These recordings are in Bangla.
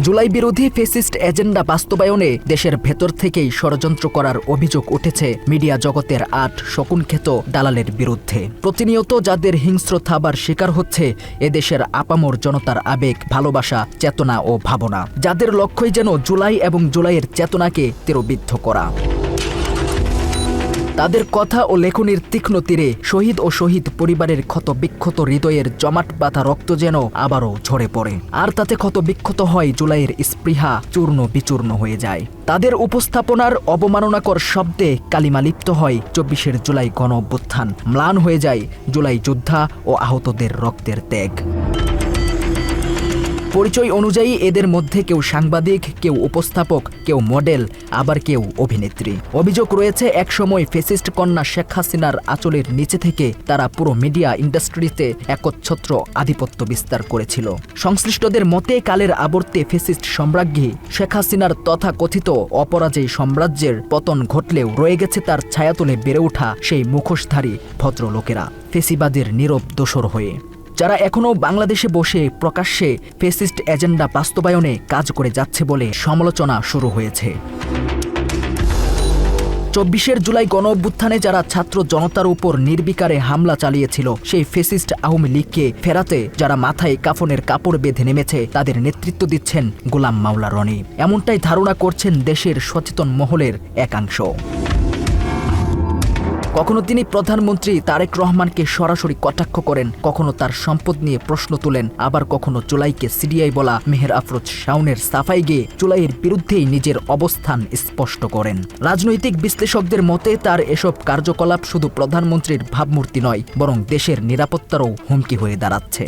জুলাই বিরোধী ফ্যাসিস্ট এজেন্ডা বাস্তবায়নে দেশের ভেতর থেকেই ষড়যন্ত্র করার অভিযোগ উঠেছে মিডিয়া জগতের ৮ শকুনখ্যাত দালালের বিরুদ্ধে। প্রতিনিয়ত যাদের হিংস্র থাবার শিকার হচ্ছে এদেশের আপামর জনতার আবেগ, ভালোবাসা, চেতনা ও ভাবনা, যাদের লক্ষ্যই যেন জুলাই এবং জুলাইয়ের চেতনাকে তীরবিদ্ধ করা। তাদের কথা ও লেখনির তীক্ষ্ণ তীরে শহীদ ও শহীদ পরিবারের ক্ষত বিক্ষত হৃদয়ের জমাট বাঁধা রক্ত যেন আবারও ঝরে পড়ে, আর তাতে ক্ষত বিক্ষত হয় জুলাইয়ের স্পৃহা, চূর্ণ বিচূর্ণ হয়ে যায়। তাদের উপস্থাপনার অবমাননাকর শব্দে কালিমা লিপ্ত হয় ২৪ জুলাই গণ অভ্যুত্থান, ম্লান হয়ে যায় জুলাই যোদ্ধা ও আহতদের রক্তের ত্যাগ। পরিচয় অনুযায়ী এদের মধ্যে কেউ সাংবাদিক, কেউ উপস্থাপক, কেউ মডেল, আবার কেউ অভিনেত্রী। অভিযোগ রয়েছে একসময় ফ্যাসিস্ট কন্যা শেখ হাসিনার আঁচলের নিচে থেকে তারা পুরো মিডিয়া ইন্ডাস্ট্রিতে একচ্ছত্র আধিপত্য বিস্তার করেছিল। সংশ্লিষ্টদের মতে কালের আবর্তে ফ্যাসিস্ট সম্রাজ্ঞী শেখ হাসিনার তথাকথিত অপরাজেয় সাম্রাজ্যের পতন ঘটলেও রয়ে গেছে তার ছায়াতলে বেড়ে ওঠা সেই মুখোশধারী ভদ্রলোকেরা, ফেসিবাদের নীরব দোসর হয়ে, যারা এখনও বাংলাদেশে বসে প্রকাশ্যে ফ্যাসিস্ট এজেন্ডা বাস্তবায়নে কাজ করে যাচ্ছে বলে সমালোচনা শুরু হয়েছে। ২৪ জুলাই গণ অভ্যুত্থানে যারা ছাত্র জনতার উপর নির্বিকারে হামলা চালিয়েছিল, সেই ফ্যাসিস্ট আওয়ামী লীগকে ফেরাতে যারা মাথায় কাফনের কাপড় বেঁধে নেমেছে তাদের নেতৃত্ব দিচ্ছেন গোলাম মাওলা রনি, এমনটাই ধারণা করছেন দেশের সচেতন মহলের একাংশ। কখনো তিনি প্রধানমন্ত্রী তারেক রহমানকে সরাসরি কটাক্ষ করেন, কখনো তার সম্পদ নিয়ে প্রশ্ন তোলেন, আবার কখনো জুলাইকে সিডিআই বলা মেহের আফরোজ শাওনের সাফাই গিয়ে জুলাইয়ের বিরুদ্ধেই নিজের অবস্থান স্পষ্ট করেন। রাজনৈতিক বিশ্লেষকদের মতে তার এসব কার্যকলাপ শুধু প্রধানমন্ত্রীর ভাবমূর্তি নয়, বরং দেশের নিরাপত্তারও হুমকি হয়ে দাঁড়াচ্ছে।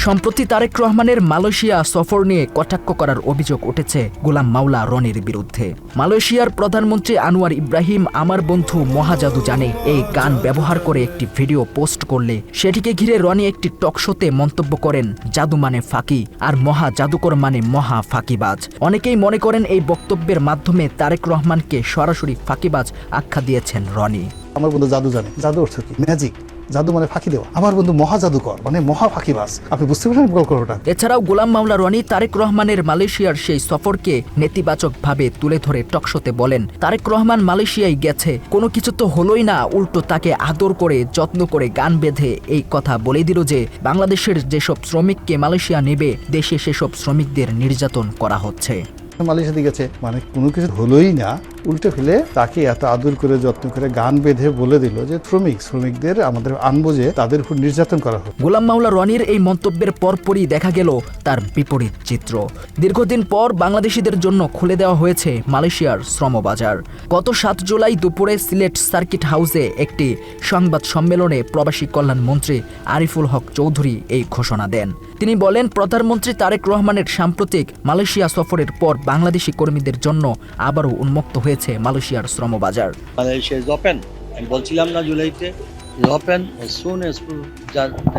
সম্প্রতি তারেক রহমানের মালয়েশিয়া সফর নিয়ে কটাক্ষ করার অভিযোগ উঠেছে গোলাম মাওলা রনির বিরুদ্ধে। মালয়েশিয়ার প্রধানমন্ত্রী আনোয়ার ইব্রাহিম আমার বন্ধু মহাজাদু জানে এই গান ব্যবহার করে একটি ভিডিও পোস্ট করলে সেটিকে ঘিরে রনি একটি টকশোতে মন্তব্য করেন, জাদু মানে ফাঁকি আর মহা জাদুকর মানে মহা ফাঁকিবাজ। অনেকেই মনে করেন এই বক্তব্যের মাধ্যমে তারেক রহমানকে সরাসরি ফাঁকিবাজ আখ্যা দিয়েছেন রনি। আমার বন্ধু জাদু জানে, জাদু অর্থ কি? ম্যাজিক। জাদু মানে ফাঁকি দেওয়া। আমার বন্ধু মহা জাদুকর মানে মহা ফাঁকিবাজ। আপনি বুঝতে পারছেন গল্পটা? এছাড়াও গোলাম মাওলা রনি তারেক রহমানের মালয়েশিয়ার সেই সফরকে নেতিবাচকভাবে তুলে ধরে টকশোতে বলেন, তারেক রহমান মালয়েশিয়ায় গেছে, কোনো কিছু তো হলোই না, উল্টো তাকে আদর করে যত্ন করে গান বেঁধে এই কথা বলে দিল যে বাংলাদেশের যেসব শ্রমিককে মালয়েশিয়া নেবে দেশে সেসব শ্রমিকদের নির্যাতন করা হচ্ছে। মালয়েশিয়াতে গেছে মানে কোনো কিছু হলোই না, উল্টে ফেলে তাকে এত আদর করে যত্ন করে গান বেঁধে বলে দিল যে শ্রমিকদের আমাদের আনবো যে তাদের উপর নির্যাতন করা হবে। গোলাম মাওলা রনির এই মন্তব্যের পরপরই দেখা গেল তার বিপরীত চিত্র। দীর্ঘদিন পর বাংলাদেশিদের জন্য খুলে দেওয়া হয়েছে মালয়েশিয়ার শ্রমবাজার। গত ৭ জুলাই দুপুরে সিলেট সার্কিট হাউসে একটি সংবাদ সম্মেলনে প্রবাসী কল্যাণ মন্ত্রী আরিফুল হক চৌধুরী এই ঘোষণা দেন। তিনি বলেন, প্রধানমন্ত্রী তারেক রহমানের সাম্প্রতিক মালয়েশিয়া সফরের পর বাংলাদেশি কর্মীদের জন্য আবারও উন্মুক্ত হয়েছে মালয়েশিয়ার শ্রমবাজার। মালয়েশিয়া ইজ ওপেন, আমি বলছিলাম না জুলাইতে ওপেন, as soon as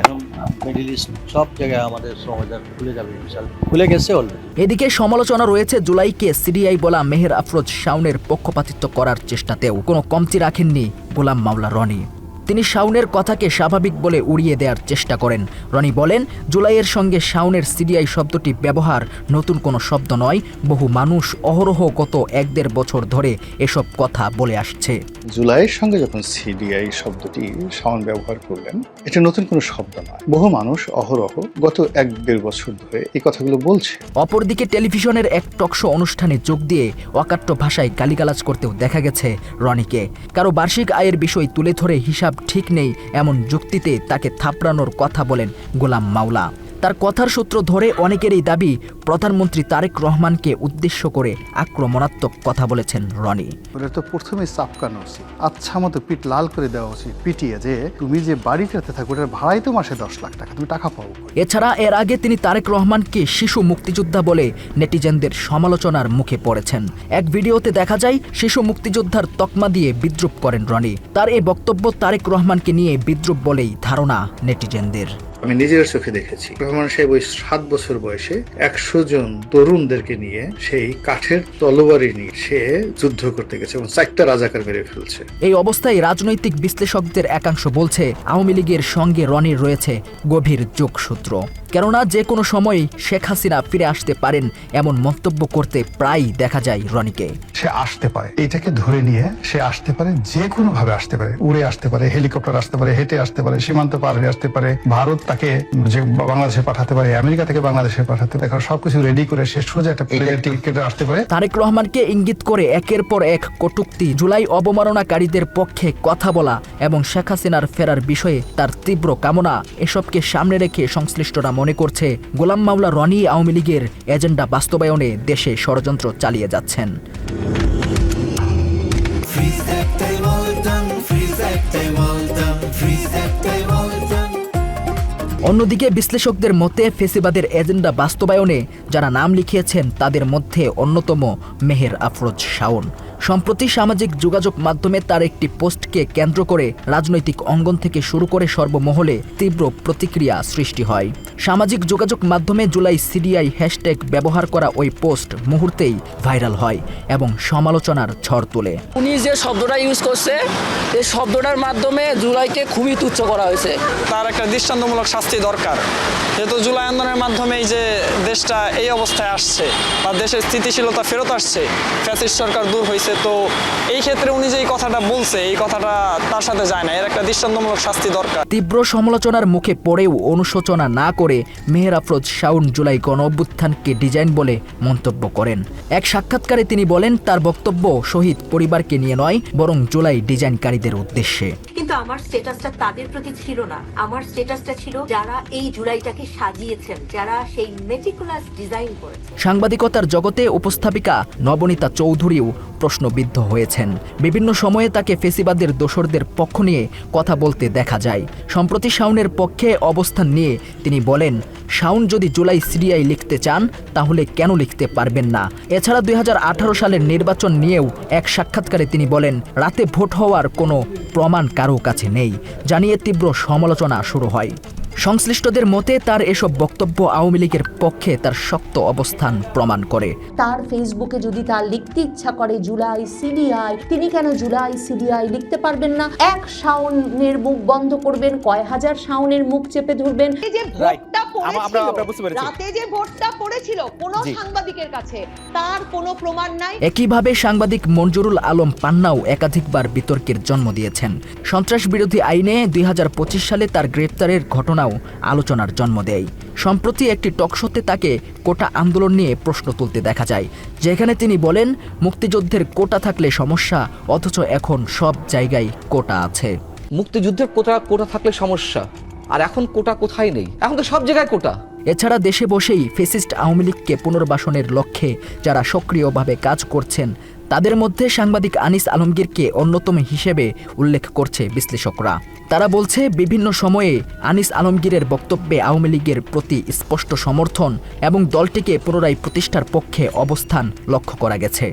এখন মিডল ইস্ট সব জায়গায় আমাদের শ্রমবাজার খুলে যাবে, ইনশাআল্লাহ খুলে গেছে অলরেডি। এদিকে সমালোচনা রয়েছে জুলাইকে সিডিআই বলা মেহের আফরোজ শাওনের পক্ষপাতিত্ব করার চেষ্টাতেও কোনো কমতি রাখেননি গোলাম মাওলা রনি। তিনি শাওনের কথাকে স্বাভাবিক বলে উড়িয়ে দেওয়ার চেষ্টা করেন। রনি বলেন, জুলাইয়ের সঙ্গে শাওনের সিডিআই শব্দটি ব্যবহার নতুন কোনো শব্দ নয়, বহু মানুষ অহরহ গত ১-১.৫ বছর ধরে এসব কথা বলে আসছে। জুলাইয়ের সঙ্গে যখন সিডিআই শব্দটি শাওন ব্যবহার করলেন, এটা নতুন কোনো শব্দ নয়, বহু মানুষ অহরহ গত ১-১.৫ বছর ধরে এই কথাগুলো বলছে। অপরদিকে টেলিভিশনের এক টকশো অনুষ্ঠানে যোগ দিয়ে অকাট্য ভাষায় গালিগালাজ করতেও দেখা গেছে রনিকে। কারো বার্ষিক আয়ের বিষয় তুলে ধরে হিসাব ঠিক নেই এমন যুক্তিতে তাকে থাপড়ানোর কথা বলেন গোলাম মাওলা। তার কথার সূত্র ধরে অনেকেরই দাবি প্রধানমন্ত্রী তারেক রহমানকে উদ্দেশ্য করে আক্রমণাত্মক কথা বলেছেন রনি। ওটা তো প্রথমে চাপকানো উচিত, আচ্ছা মতো পিঠ লাল করে দেওয়া উচিত, পিটিয়ে যে তুমি যে বাড়িটাতে থাকো ওটার ভাড়াই তো মাসে ১০ লাখ টাকা, তুমি টাকা পাবো। এছাড়া এর আগে তিনি তারেক রহমানকে শিশু মুক্তিযোদ্ধা বলে নেটিজেনদের সমালোচনার মুখে পড়েছেন। এক ভিডিওতে দেখা যায় শিশু মুক্তিযোদ্ধার তকমা দিয়ে বিদ্রুপ করেন রনি। তার এই বক্তব্য তারেক রহমানকে নিয়ে বিদ্রুপ বলেই ধারণা নেটিজেনদের। আমি নিজের চোখে দেখেছি রহমান সাহেব ওই ৭ বছর বয়সে ১০০ জন তরুণদেরকে নিয়ে সেই কাঠের তলোয়ারি নিয়ে সে যুদ্ধ করতে গেছে এবং ৪টা রাজাকার মেরে ফেলছে। এই অবস্থায় রাজনৈতিক বিশ্লেষকদের একাংশ বলছে আওয়ামী লীগের সঙ্গে রনির রয়েছে গভীর যোগসূত্র। কেননা যে কোনো সময় শেখ হাসিনা ফিরে আসতে পারেন এমন মন্তব্য করতে প্রায়ই দেখা যায় রনিকে। সে আসতে পারে, এটাকে ধরে নিয়ে সে আসতে পারে, যে কোনো ভাবে আসতে পারে, উড়ে আসতে পারে, হেলিকপ্টার আসতে পারে, হেঁটে আসতে পারে, সীমান্ত পার হয়ে আসতে পারে, ভারত তাকে যে বাংলাদেশে পাঠাতে পারে, আমেরিকা থেকে বাংলাদেশে পাঠাতে পারে, এখন সবকিছু রেডি করে সে সোজা একটা প্লেনের টিকিট কেটে আসতে পারে। তারেক রহমানকে ইঙ্গিত করে একের পর এক কটূক্তি, জুলাই অবমাননাকারীদের পক্ষে কথা বলা এবং শেখ হাসিনার ফেরার বিষয়ে তার তীব্র কামনা, এসবকে সামনে রেখে সংশ্লিষ্টরা মনে করছে গোলাম মাওলা রনি আওয়ামী লীগের এজেন্ডা বাস্তবায়নে দেশে ষড়যন্ত্র চালিয়ে যাচ্ছেন। অন্যদিকে বিশ্লেষকদের মতে ফেসিবাদের এজেন্ডা বাস্তবায়নে যারা নাম লিখিয়েছেন তাদের মধ্যে অন্যতম মেহের আফরোজ শাওন। সম্প্রতি সামাজিক যোগাযোগ মাধ্যমে তার একটি পোস্টকে কেন্দ্র করে রাজনৈতিক অঙ্গন থেকে শুরু করে সর্বমহলে তীব্র প্রতিক্রিয়া সৃষ্টি হয়। সামাজিক যোগাযোগ মাধ্যমে জুলাই সিডিআই হ্যাশট্যাগ ব্যবহার করা ওই পোস্ট মুহূর্তেই ভাইরাল হয় এবং সমালোচনার ঝড় তোলে। উনি যে শব্দটা ইউজ করছে এই শব্দটার মাধ্যমে জুলাইকে খুবই তুচ্ছ করা হয়েছে। তার একটা দৃষ্টান্তমূলক শাস্তি দরকার, যেহেতু জুলাই আন্দোলনের মাধ্যমে যে দেশটা এই অবস্থায় আসছে বা দেশের স্থিতিশীলতা ফেরত আসছে, ফ্যাসিস্ট সরকার দূর হয়েছে, তো এই ক্ষেত্রে উনি যে এই কথাটা বলছে এই কথাটা তার সাথে যায় না, এর একটা দৃষ্টান্তমূলক শাস্তি দরকার। তীব্র সমালোচনার মুখে পড়েও অনুশোচনা না করে মেহের আফরোজ শাওন জুলাই গণঅভ্যুত্থানকে ডিজাইন বলে মন্তব্য করেন। এক সাক্ষাৎকারে তিনি বলেন তার বক্তব্য শহীদ পরিবারকে নিয়ে নয় বরং জুলাই ডিজাইনকারীদের উদ্দেশ্যে। কিন্তু আমার স্ট্যাটাসটা তাদের প্রতি ছিল না, আমার স্ট্যাটাসটা ছিল যারা এই জুলাইটাকে সাজিয়েছেন, যারা সেই মেটিকুলাস ডিজাইন করেছেন। সাংবাদিকতার জগতে উপস্থাপিকা নবনীতা চৌধুরীও প্রশ্নবিদ্ধ হয়েছেন। বিভিন্ন সময়ে তাকে ফেসিবাদের দোসরদের পক্ষ নিয়ে কথা বলতে দেখা যায়। সম্প্রতি শাওনের পক্ষে অবস্থান নিয়ে তিনি বলেন, শাওন যদি জুলাই সিডিআই লিখতে চান তাহলে কেন লিখতে পারবেন না। এছাড়া 2018 সালের নির্বাচন নিয়েও এক সাক্ষাৎকারে তিনি বলেন, রাতে ভোট হওয়ার কোনো প্রমাণ কারো কাছে নেই, জানিয়ে তীব্র সমালোচনা শুরু হয়। সংশ্লিষ্টদের মতে তার এসব বক্তব্য আওয়ামী লীগের পক্ষে তার শক্ত অবস্থান প্রমাণ করে। তার ফেসবুকে যদি তার লিখতে ইচ্ছা করে জুলাই সিডিআই, তিনি কেন জুলাই সিডিআই লিখতে পারবেন না? এক শাওনের মুখ বন্ধ করবেন, কয় হাজার শাওনের মুখ চেপে ধরবেন। এই যে ভোটটা পড়েছিল, রাতে যে ভোটটা পড়েছিল কোন সাংবাদিকের কাছে তার কোনো প্রমাণ নাই। একইভাবে সাংবাদিক মঞ্জুরুল আলম পান্নাও একাধিকবার বিতর্কের জন্ম দিয়েছেন। সন্ত্রাস বিরোধী আইনে 2025 সালে তার গ্রেপ্তারের ঘটনাও আলোচনার জন্ম দেয়। সম্প্রতি একটি টকশোতে তাকে কোটা আন্দোলন নিয়ে প্রশ্ন তুলতে দেখা যায়, যেখানে তিনি বলেন মুক্তিযুদ্ধের কোটা থাকলে সমস্যা, অথচ এখন সব জায়গায় কোটা আছে। মুক্তিযুদ্ধের কোটা থাকলে সমস্যা, আর এখন কোটা কোথায় নেই, এখন তো সব জায়গায় কোটা। এছাড়া দেশে বসেই ফ্যাসিস্ট আওয়ামী লীগকে পুনর্বাসনের লক্ষ্যে যারা সক্রিয়ভাবে কাজ করছেন তাদের মধ্যে সাংবাদিক আনিস আলমগীরকে অন্যতম হিসেবে উল্লেখ করছে বিশ্লেষকরা। তারা বলছে বিভিন্ন সময়ে আনিস আলমগীরের বক্তব্যে আওয়ামী লীগের প্রতি স্পষ্ট সমর্থন এবং দলটিকে পুনরায় প্রতিষ্ঠার পক্ষে অবস্থান লক্ষ্য করা গেছে।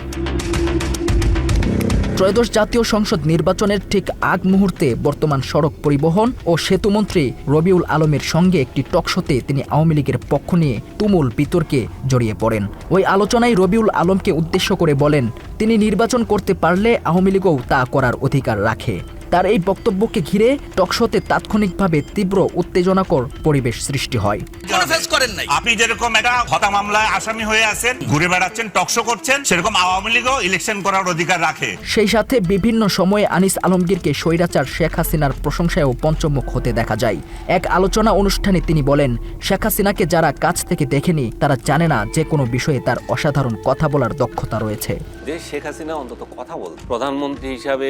ত্রয়োদশ জাতীয় সংসদ নির্বাচনের ঠিক আগ মুহূর্তে বর্তমান সড়ক পরিবহন ও সেতুমন্ত্রী রবিউল আলমের সঙ্গে একটি টকশোতে তিনি আওয়ামী লীগের পক্ষ নিয়ে তুমুল বিতর্কে জড়িয়ে পড়েন। ওই আলোচনায় রবিউল আলমকে উদ্দেশ্য করে বলেন, তিনি নির্বাচন করতে পারলে আওয়ামী লীগও তা করার অধিকার রাখে। তার এই বক্তব্যকে ঘিরে টকশোতে তাৎক্ষণিকভাবে তীব্র উত্তেজনাকর পরিবেশ সৃষ্টি হয়। আপনি যেরকম একটা হত্যা মামলায় আসামি হয়ে আছেন, ঘুরে বেড়াচ্ছেন, টকশো করছেন, সেরকম আওয়ামী লীগও ইলেকশন করার অধিকার রাখে। সেই সাথে বিভিন্ন সময়ে আনিস আলমগীরকে স্বৈরাচার শেখ হাসিনার প্রশংসায়ও পঞ্চমুখ হতে দেখা যায়। এক আলোচনা অনুষ্ঠানে তিনি বলেন, শেখ হাসিনাকে যারা কাছ থেকে দেখেনি তারা জানে না যে কোনো বিষয়ে তার অসাধারণ কথা বলার দক্ষতা রয়েছে। যে শেখ হাসিনা অন্তত কথা বল, প্রধানমন্ত্রী হিসাবে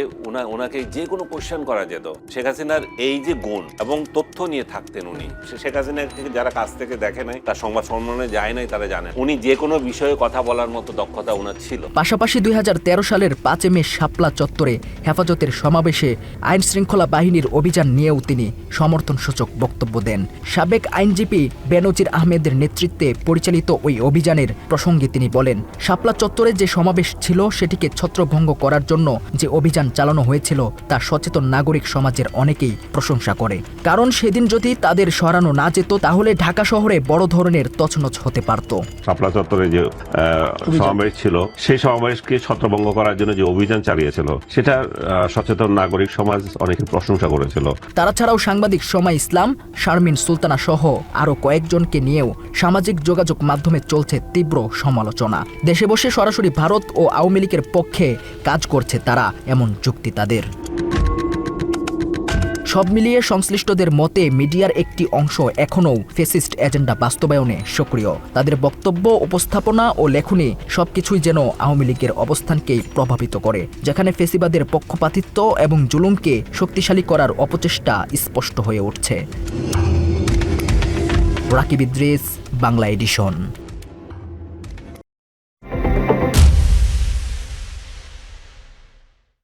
ওনাকে যে কোনো কোশ্চেন করা যেত। শেখ হাসিনার এই যে গুণ এবং তথ্য নিয়ে থাকতেন উনি, শেখ হাসিনাকে যারা কাছ থেকে দেখে নাই, তার সংবাদ সম্মেলনে যায় নাই, তারা জানেন উনি যে কোনো বিষয়ে কথা বলার মতো দক্ষতা ওনার ছিল। পাশাপাশি 2013 সালের 5 মে শাপলা চত্বরে হেফাজতের সমাবেশে আইন শৃঙ্খলা বাহিনীর অভিযান নিয়েও তিনি সমর্থনসূচক বক্তব্য দেন। সাবেক আইনজীবী বেনজির আহমেদের নেতৃত্বে পরিচালিত ওই অভিযানের প্রসঙ্গে তিনি বলেন, শাপলা চত্বরে যে সমাবেশ ছিল সেটিকে ছত্রভঙ্গ করার জন্য যে অভিযান চালানো হয়েছিল তা সচেতন নাগরিক সমাজের অনেকেই প্রশংসা করে, কারণ সেদিন যদি তাদের সরানো না যেত তাহলে ঢাকা শহরে বড় ধরনের তছনছ হতে পারত। শাপলা চত্বরে যে সমাবেশ ছিল, সেই সমাবেশকে ছত্রভঙ্গ করার জন্য যে অভিযান চালিয়েছিল, সেটা সচেতন নাগরিক সমাজ অনেকে প্রশংসা করেছিল। তারা ছাড়াও সাংবাদিক সমা ইসলাম, শারমিন সুলতানা সহ আরও কয়েকজনকে নিয়েও সামাজিক যোগাযোগ মাধ্যমে চলছে তীব্র সমালোচনা। দেশে বসে সরাসরি ভারত ও আওয়ামী লীগের পক্ষে কাজ করছে তারা, এমন যুক্তি তাদের। সব মিলিয়ে সংশ্লিষ্টদের মতে মিডিয়ার একটি অংশ এখনও ফ্যাসিস্ট এজেন্ডা বাস্তবায়নে সক্রিয়। তাদের বক্তব্য, উপস্থাপনা ও লেখনী সবকিছুই যেন আওয়ামী লীগের অবস্থানকেই প্রভাবিত করে, যেখানে ফ্যাসিবাদের পক্ষপাতিত্ব এবং জুলুমকে শক্তিশালী করার অপচেষ্টা স্পষ্ট হয়ে উঠছে। রাকিব ইদ্রিস, বাংলা এডিশন।